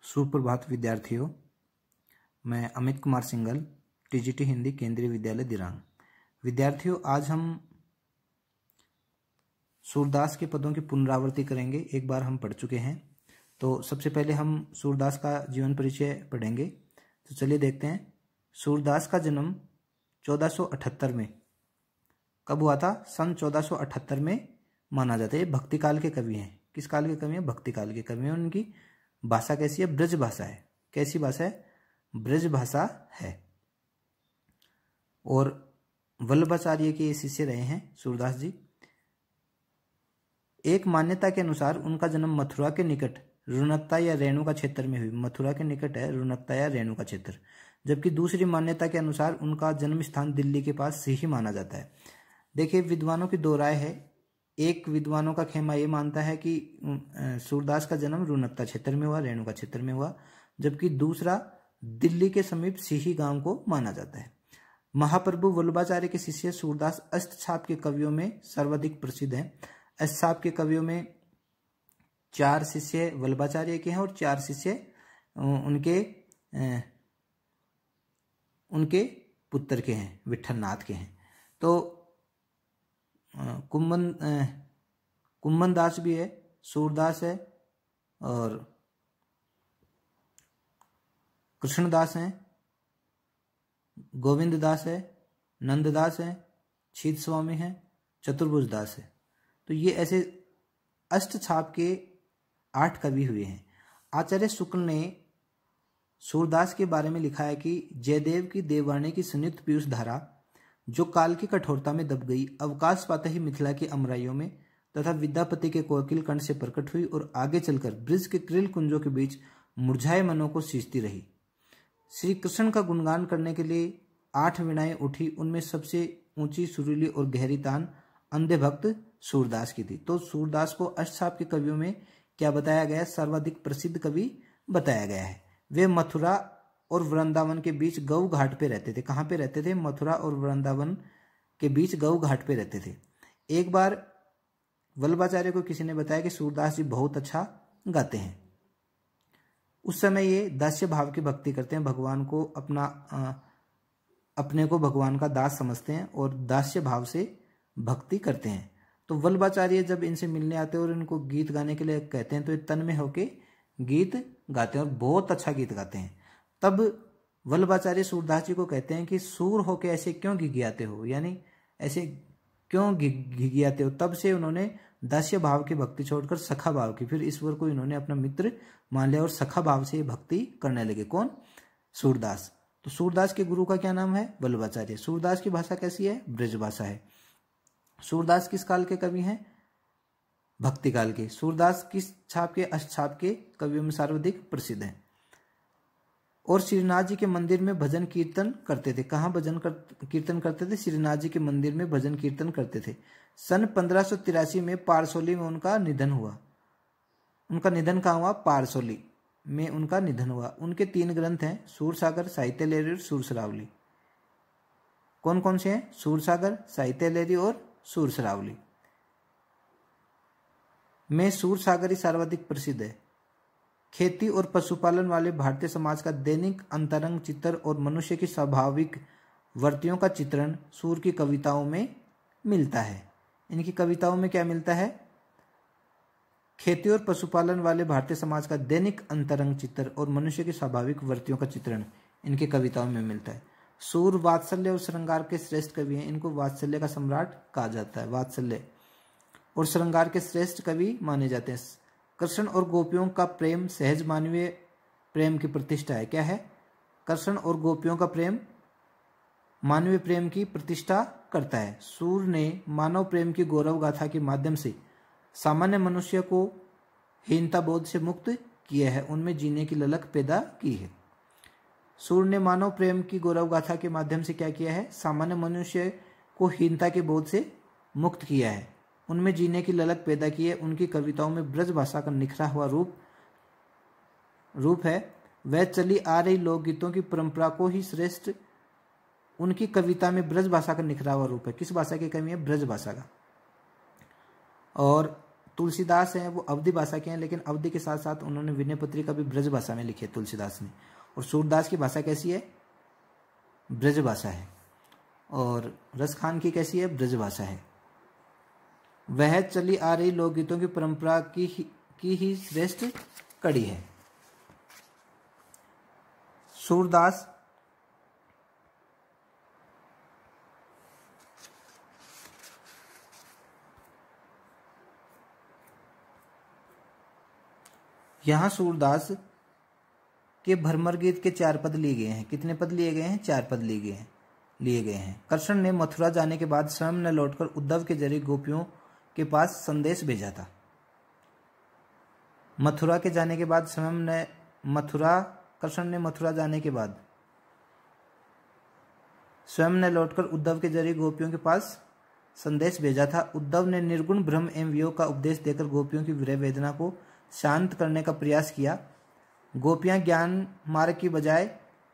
सुप्रभात विद्यार्थियों, मैं अमित कुमार सिंघल, टीजीटी हिंदी केंद्रीय विद्यालय दिरांग। विद्यार्थियों, आज हम सूरदास के पदों की पुनरावृत्ति करेंगे। एक बार हम पढ़ चुके हैं, तो सबसे पहले हम सूरदास का जीवन परिचय पढ़ेंगे। तो चलिए देखते हैं। सूरदास का जन्म 1478 में कब हुआ था? सन 1478 में माना जाता है। ये भक्ति काल के कवि हैं। किस काल के कवि हैं? भक्ति काल के कवि हैं। उनकी भाषा कैसी है? ब्रज भाषा है। कैसी भाषा है? ब्रज भाषा है। और वल्लभाचार्य के शिष्य रहे हैं सूरदास जी। एक मान्यता के अनुसार उनका जन्म मथुरा के निकट रुणकता या रेणुका क्षेत्र में हुई। मथुरा के निकट है रुणकता या रेणुका क्षेत्र। जबकि दूसरी मान्यता के अनुसार उनका जन्म स्थान दिल्ली के पास से ही माना जाता है। देखिए, विद्वानों की दो राय है। एक विद्वानों का खेमा ये मानता है कि सूरदास का जन्म रुणकता क्षेत्र में हुआ, रेणुका क्षेत्र में हुआ, जबकि दूसरा दिल्ली के समीप सीही गांव को माना जाता है। महाप्रभु वल्लभाचार्य के शिष्य सूरदास अष्टछाप के कवियों में सर्वाधिक प्रसिद्ध हैं। अष्टछाप के कवियों में 4 शिष्य वल्लभाचार्य के हैं और 4 शिष्य उनके पुत्र के हैं, विठल नाथ के हैं। तो कुम्भन दास भी है, सूरदास है और कृष्णदास हैं, गोविंद दास है, नंददास है, छीत स्वामी है, चतुर्भुज दास है। तो ये ऐसे अष्टछाप के 8 कवि हुए हैं। आचार्य शुक्ल ने सूरदास के बारे में लिखा है कि जयदेव की देववाणी की सुनित पीयूष धारा जो काल की कठोरता में दब गई, अवकाश पाते ही मिथिला की अमराइयों में तथा विद्यापति के कोकिल कंठ से प्रकट हुई और आगे चलकर ब्रिज के क्रिल कुंजों के बीच मुरझाए मनों को सींचती रही। श्री कृष्ण का गुणगान करने के लिए 8 वीणाएं उठी। उनमें सबसे ऊंची, सुरीली और गहरी तान अंधे भक्त सूरदास की थी। तो सूरदास को अष्टछाप के कवियों में क्या बताया गया? सर्वाधिक प्रसिद्ध कवि बताया गया है। वे मथुरा और वृंदावन के बीच गऊ घाट पे रहते थे। कहाँ पे रहते थे? मथुरा और वृंदावन के बीच गऊ घाट पे रहते थे। एक बार वल्लभाचार्य को किसी ने बताया कि सूरदास जी बहुत अच्छा गाते हैं। उस समय ये दास्य भाव की भक्ति करते हैं, भगवान को अपने को भगवान का दास समझते हैं और दास्य भाव से भक्ति करते हैं। तो वल्लभाचार्य जब इनसे मिलने आते हैं और इनको गीत गाने के लिए कहते हैं, तो ये तन में होके गीत गाते हैं और बहुत अच्छा गीत गाते हैं। तब वल्लभाचार्य सूरदास जी को कहते हैं कि सूर होके ऐसे क्यों घिघियाते हो, यानी ऐसे क्यों घिघियाते हो। तब से उन्होंने दास्य भाव की भक्ति छोड़कर सखा भाव की, फिर ईश्वर को इन्होंने अपना मित्र मान लिया और सखा भाव से भक्ति करने लगे। कौन? सूरदास। तो सूरदास के गुरु का क्या नाम है? वल्लभाचार्य। सूरदास की भाषा कैसी है? ब्रज भाषा है। सूरदास किस काल के कवि हैं? भक्ति काल के। सूरदास किस छाप के? अष्टछाप के कवियों में सर्वाधिक प्रसिद्ध हैं। और श्रीनाथ जी के मंदिर में भजन कीर्तन करते थे। कहाँ भजन कीर्तन करते थे? श्रीनाथ जी के मंदिर में भजन कीर्तन करते थे। सन 1583 में पारसोली में उनका निधन हुआ। उनका निधन कहाँ हुआ? पारसोली में उनका निधन हुआ। उनके 3 ग्रंथ हैं, सूरसागर, साहित्य लहरी और सुरसरावली। कौन कौन से हैं? सूरसागर, साहित्य लहरी और सुरसरावली में सूरसागर ही सर्वाधिक प्रसिद्ध है। खेती और पशुपालन वाले भारतीय समाज का दैनिक अंतरंग चित्र और मनुष्य की स्वाभाविक वृत्तियों का चित्रण सूर की कविताओं में मिलता है। इनकी कविताओं में क्या मिलता है? खेती और पशुपालन वाले भारतीय समाज का दैनिक अंतरंग चित्र और मनुष्य की स्वाभाविक वृत्तियों का चित्रण इनकी कविताओं में मिलता है। सूर वात्सल्य और श्रृंगार के श्रेष्ठ कवि हैं। इनको वात्सल्य का सम्राट कहा जाता है। वात्सल्य और श्रृंगार के श्रेष्ठ कवि माने जाते हैं। कृष्ण और गोपियों का प्रेम सहज मानवीय प्रेम की प्रतिष्ठा है। क्या है? कृष्ण और गोपियों का प्रेम मानवीय प्रेम की प्रतिष्ठा करता है। सूर ने मानव प्रेम की गौरव गाथा के माध्यम से सामान्य मनुष्य को हीनता बोध से मुक्त किया है, उनमें जीने की ललक पैदा की है। सूर ने मानव प्रेम की गौरव गाथा के माध्यम से क्या किया है? सामान्य मनुष्य को हीनता के बोध से मुक्त किया है, उनमें जीने की ललक पैदा की है। उनकी कविताओं में ब्रज भाषा का निखरा हुआ रूप है। वह चली आ रही लोकगीतों की परंपरा को ही श्रेष्ठ। उनकी कविता में ब्रज भाषा का निखरा हुआ रूप है। किस भाषा की कवि है? ब्रज भाषा का। और तुलसीदास हैं वो अवधी भाषा के हैं, लेकिन अवधी के साथ साथ उन्होंने विनय पत्रिका भी ब्रज भाषा में लिखी है तुलसीदास ने। और सूरदास की भाषा कैसी है? ब्रज भाषा है। और रसखान की कैसी है? ब्रज भाषा है। वह चली आ रही लोकगीतों की परंपरा की ही श्रेष्ठ कड़ी है। सूरदास यहां सूरदास के भ्रमर गीत के 4 पद लिए गए हैं। कितने पद लिए गए हैं? 4 पद लिए गए हैं। कृष्ण ने मथुरा जाने के बाद स्वयं न लौटकर उद्धव के जरिए गोपियों के पास संदेश भेजा था। मथुरा के जाने के बाद कृष्ण ने मथुरा जाने के बाद स्वयं ने लौटकर उद्धव के जरिए गोपियों के पास संदेश भेजा था। उद्धव ने निर्गुण ब्रह्म एवं वियोग का उपदेश देकर गोपियों की विरह वेदना को शांत करने का प्रयास किया। गोपियां ज्ञान मार्ग की बजाय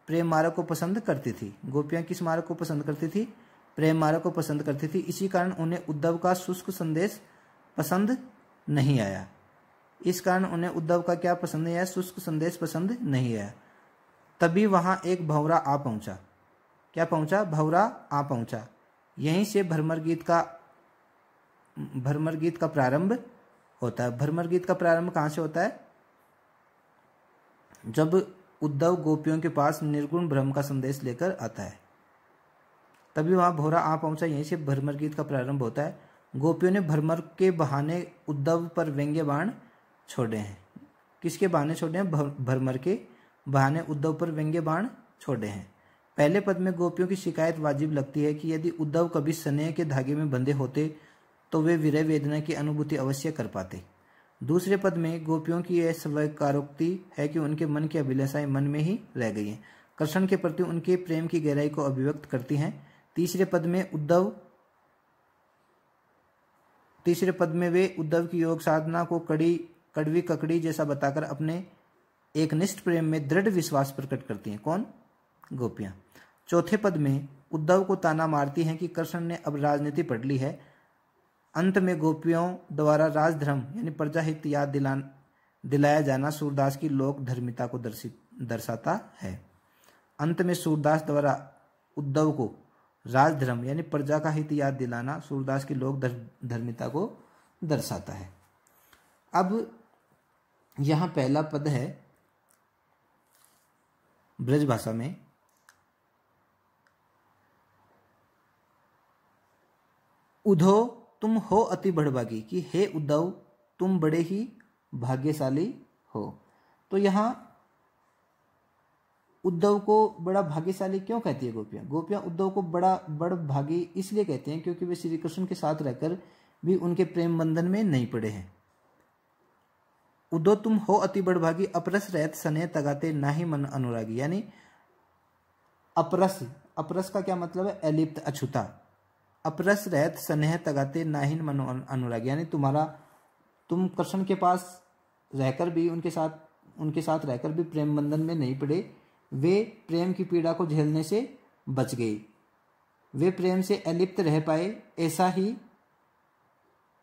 प्रेम मार्ग को पसंद करती थी। गोपियां किस मार्ग को पसंद करती थी? प्रेम मार्ग को पसंद करती थी। इसी कारण उन्हें उद्धव का शुष्क संदेश पसंद नहीं आया। इस कारण उन्हें उद्धव का क्या पसंद नहीं आया? शुष्क संदेश पसंद नहीं आया। तभी वहां एक भंवरा आ पहुंचा। क्या पहुंचा? भंवरा आ पहुंचा। यहीं से भ्रमर गीत का प्रारंभ होता है। भ्रमर गीत का प्रारंभ कहां से होता है? जब उद्धव गोपियों के पास निर्गुण ब्रह्म का संदेश लेकर आता है, तभी वहां भंवरा आ पहुंचा। यहीं से भ्रमर गीत का प्रारंभ होता है। गोपियों ने भ्रमर के बहाने उद्धव पर व्यंग्य बाण छोड़े हैं। किसके बहाने छोड़े हैं? भ्रमर के बहाने उद्धव पर व्यंग्य बाण छोड़े हैं। पहले पद में गोपियों की शिकायत वाजिब लगती है कि यदि उद्धव कभी स्नेह के धागे में बंधे होते तो वे विरह वेदना की अनुभूति अवश्य कर पाते। दूसरे पद में गोपियों की यह स्वीकारोक्ति है कि उनके मन की अभिलाषाएं मन में ही रह गई हैं, कृष्ण के प्रति उनके प्रेम की गहराई को अभिव्यक्त करती हैं। तीसरे पद में वे उद्धव की योग साधना को कड़वी ककड़ी जैसा बताकर अपने एकनिष्ठ प्रेम में दृढ़ विश्वास प्रकट करती हैं। कौन? गोपियां। चौथे पद में उद्धव को ताना मारती हैं कि कृष्ण ने अब राजनीति पढ़ ली है। अंत में गोपियों द्वारा राजधर्म यानी प्रजाहित याद दिलाया जाना सूरदास की लोक धर्मिता को दर्शाता है। अंत में सूरदास द्वारा उद्धव को राजधर्म यानी प्रजा का हित याद दिलाना सूरदास की लोक धर्मिता को दर्शाता है। अब यहां पहला पद है ब्रज भाषा में, उद्धव तुम हो अति बड़भागी, कि हे उद्धव तुम बड़े ही भाग्यशाली हो। तो यहां उद्धव को बड़ा भाग्यशाली क्यों कहती है गोपियां? गोपियां उद्धव को बड़ भागी इसलिए कहते हैं क्योंकि वे श्री कृष्ण के साथ रहकर भी उनके प्रेम बंधन में नहीं पड़े हैं। उद्धव तुम हो अति बड़भागी, अपरस रहत स्नेह तगाते नाही मन अनुरागी। यानी अपरस का क्या मतलब है? अलिप्त, अछूता। अपरस रहत स्नेह तगाते नाहिन मन अनुरागी, यानी तुम कृष्ण के पास रहकर भी उनके साथ रहकर भी प्रेम बंधन में नहीं पड़े। वे प्रेम की पीड़ा को झेलने से बच गए, वे प्रेम से अलिप्त रह पाए।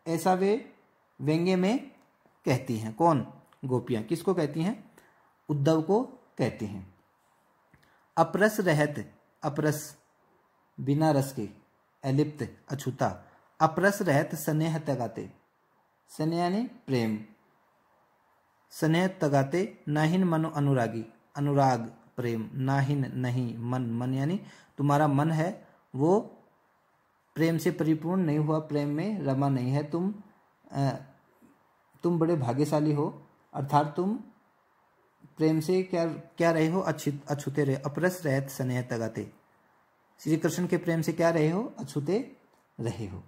ऐसा वे व्यंग्य में कहती हैं। कौन? गोपियां। किसको कहती हैं? उद्धव को कहती हैं। अपरस रहत, अपरस बिना रस के, अलिप्त, अछूता। अपरस रहत स्नेह तगाते, स्नेह यानी प्रेम, स्नेह तगाते नाहिन मनो अनुरागी, अनुराग प्रेम, नाहिन नहीं, मन यानी तुम्हारा मन है वो प्रेम से परिपूर्ण नहीं हुआ, प्रेम में रमा नहीं है। तुम बड़े भाग्यशाली हो, अर्थात तुम प्रेम से क्या रहे हो? अछूते रहे। अपरस रहत स्नेह तगाते, श्री कृष्ण के प्रेम से क्या रहे हो? अछूते रहे हो।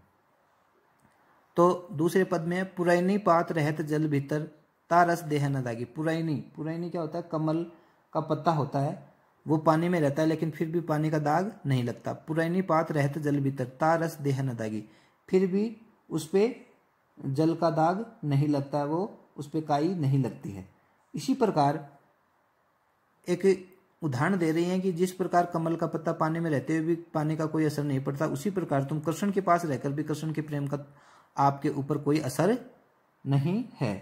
तो दूसरे पद में पुरैनी पात रहत जल भीतर तारस देह न दागी। पुरैनी क्या होता है? कमल का पत्ता होता है, वो पानी में रहता है लेकिन फिर भी पानी का दाग नहीं लगता। पुरैनी पात रहत जल भीतर तारस देह न दागी, फिर भी उस पे जल का दाग नहीं लगता, वो उस पे काई नहीं लगती है। इसी प्रकार एक उदाहरण दे रही हैं कि जिस प्रकार कमल का पत्ता पानी में रहते हुए भी पानी का कोई असर नहीं पड़ता, उसी प्रकार तुम कृष्ण के पास रहकर भी कृष्ण के प्रेम का आपके ऊपर कोई असर नहीं है।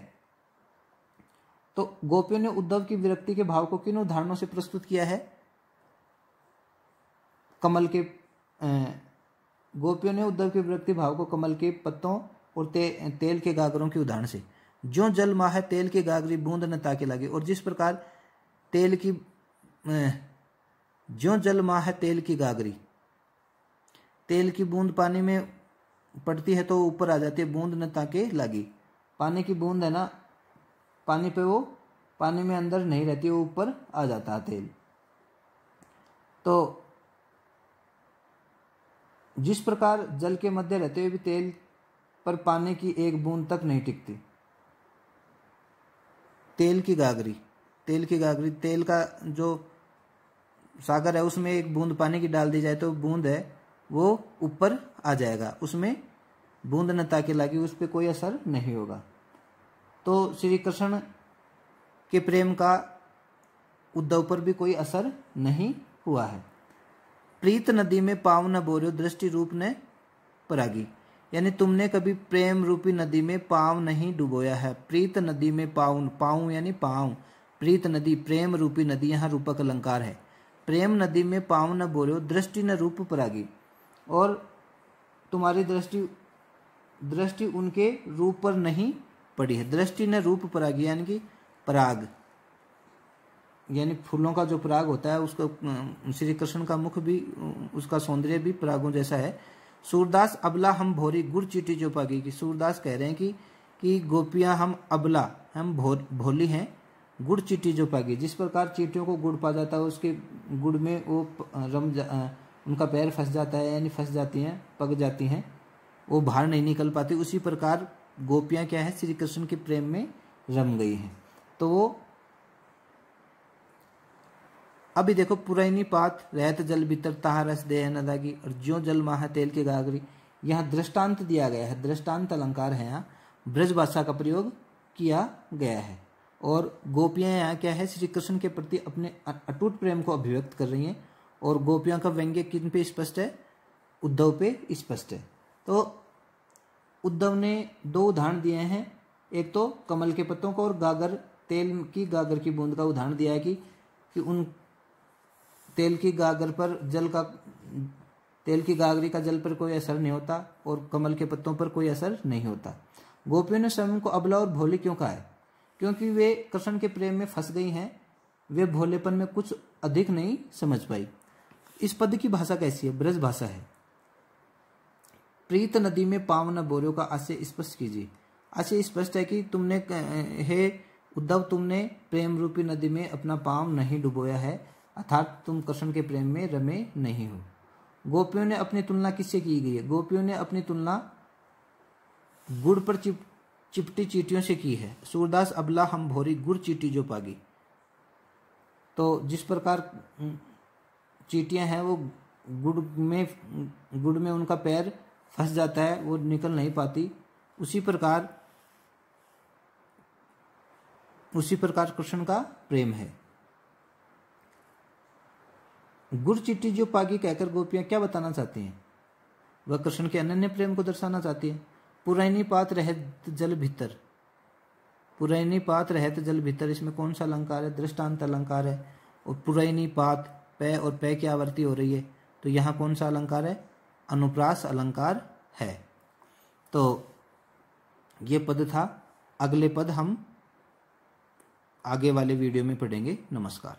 तो गोपियों ने उद्धव की विरक्ति के भाव को किन उदाहरणों से प्रस्तुत किया है? कमल के गोपियों ने उद्धव के विरक्ति भाव को कमल के पत्तों और तेल के गागरों के उदाहरण से। जो जल माह तेल के गागरी बूंद न ताके लगे। और जिस प्रकार जो जल माह तेल की गागरी, तेल की बूंद पानी में पड़ती है तो ऊपर आ जाती है, बूंद न ताके लगी। पानी की बूंद है ना, पानी पे वो पानी में अंदर नहीं रहती, वो ऊपर आ जाता है तेल। तो जिस प्रकार जल के मध्य रहते हुए भी तेल पर पानी की एक बूंद तक नहीं टिकती। तेल की गागरी, तेल का जो सागर है उसमें एक बूंद पानी की डाल दी जाए तो बूंद है वो ऊपर आ जाएगा, उसमें बूंद न ताके लागी, उस पर कोई असर नहीं होगा। तो श्री कृष्ण के प्रेम का उद्धव पर भी कोई असर नहीं हुआ है। प्रीत नदी में पाँव न बोर्यो दृष्टि रूप ने परागी। यानी तुमने कभी प्रेम रूपी नदी में पाँव नहीं डुबोया है। प्रीत नदी में पाँव यानी पाँव, प्रीत नदी प्रेम रूपी नदी, यहाँ रूपक अलंकार है। प्रेम नदी में पाँव न बोर्यो दृष्टि न रूप परागी। और तुम्हारी दृष्टि उनके रूप पर नहीं पड़ी है। दृष्टि न रूप परागी यानी कि पराग, यानी फूलों का जो पराग होता है उसको, श्री कृष्ण का मुख भी, उसका सौंदर्य भी परागों जैसा है। सूरदास अबला हम भोरी गुड़ चीटी जो पागी। की सूरदास कह रहे हैं कि गोपियां हम अबला, हम भोली हैं, गुड़ चीटी जो पागी। जिस प्रकार चीटियों को गुड़ पा जाता है, उसके गुड़ में वो उनका पैर फंस जाता है, यानी फंस जाती हैं, पक जाती हैं, वो बाहर नहीं निकल पाती। उसी प्रकार गोपियां क्या है, श्री कृष्ण के प्रेम में रम गई हैं। तो वो अभी देखो, पुरैनी पात रहत जल भीतर ताहा रस दे न दागी, और ज्यों जल माह तेल के गागरी। यहाँ दृष्टांत दिया गया है, दृष्टांत अलंकार है, यहाँ ब्रज भाषा का प्रयोग किया गया है। और गोपियां यहाँ क्या है, श्री कृष्ण के प्रति अपने अटूट प्रेम को अभिव्यक्त कर रही हैं। और गोपियां का व्यंग्य किन पे स्पष्ट है? उद्धव पे स्पष्ट है। तो उद्धव ने दो उदाहरण दिए हैं, एक तो कमल के पत्तों को और तेल की गागर की बूंद का उदाहरण दिया है कि उन तेल की गागर पर तेल की गागरी का जल पर कोई असर नहीं होता और कमल के पत्तों पर कोई असर नहीं होता। गोपियों ने स्वयं को अबला और भोली क्यों कहा है? क्योंकि वे कृष्ण के प्रेम में फंस गई हैं, वे भोलेपन में कुछ अधिक नहीं समझ पाई। इस पद की भाषा कैसी है? ब्रज भाषा है। प्रीत नदी में पाँव न बोर्यो का आशय स्पष्ट कीजिए। आशय स्पष्ट है कि तुमने, हे उद्धव, तुमने प्रेम रूपी नदी में अपना पाँव नहीं डुबोया है, अर्थात तुम कृष्ण के प्रेम में रमे नहीं हो। गोपियों ने अपनी तुलना किससे की गई है? गोपियों ने अपनी तुलना गुड़ पर चिपटी चीटियों से की है। सूरदास अबला हम भोरी गुड़ चीटी जो पागी। तो जिस प्रकार चीटियां हैं वो गुड़ में उनका पैर फंस जाता है, वो निकल नहीं पाती, उसी प्रकार कृष्ण का प्रेम है। गुड़ चीटी जो पागी कहकर गोपियां क्या बताना चाहती हैं? वह कृष्ण के अनन्य प्रेम को दर्शाना चाहती है। पुरैनी पात रहत जल भीतर, पुरैनी पात रहत जल भीतर, इसमें कौन सा अलंकार है? दृष्टांत अलंकार है। और पुरैनी पात, पै और पै की आवृत्ति हो रही है, तो यहाँ कौन सा अलंकार है? अनुप्रास अलंकार है। तो ये पद था। अगले पद हम आगे वाले वीडियो में पढ़ेंगे। नमस्कार।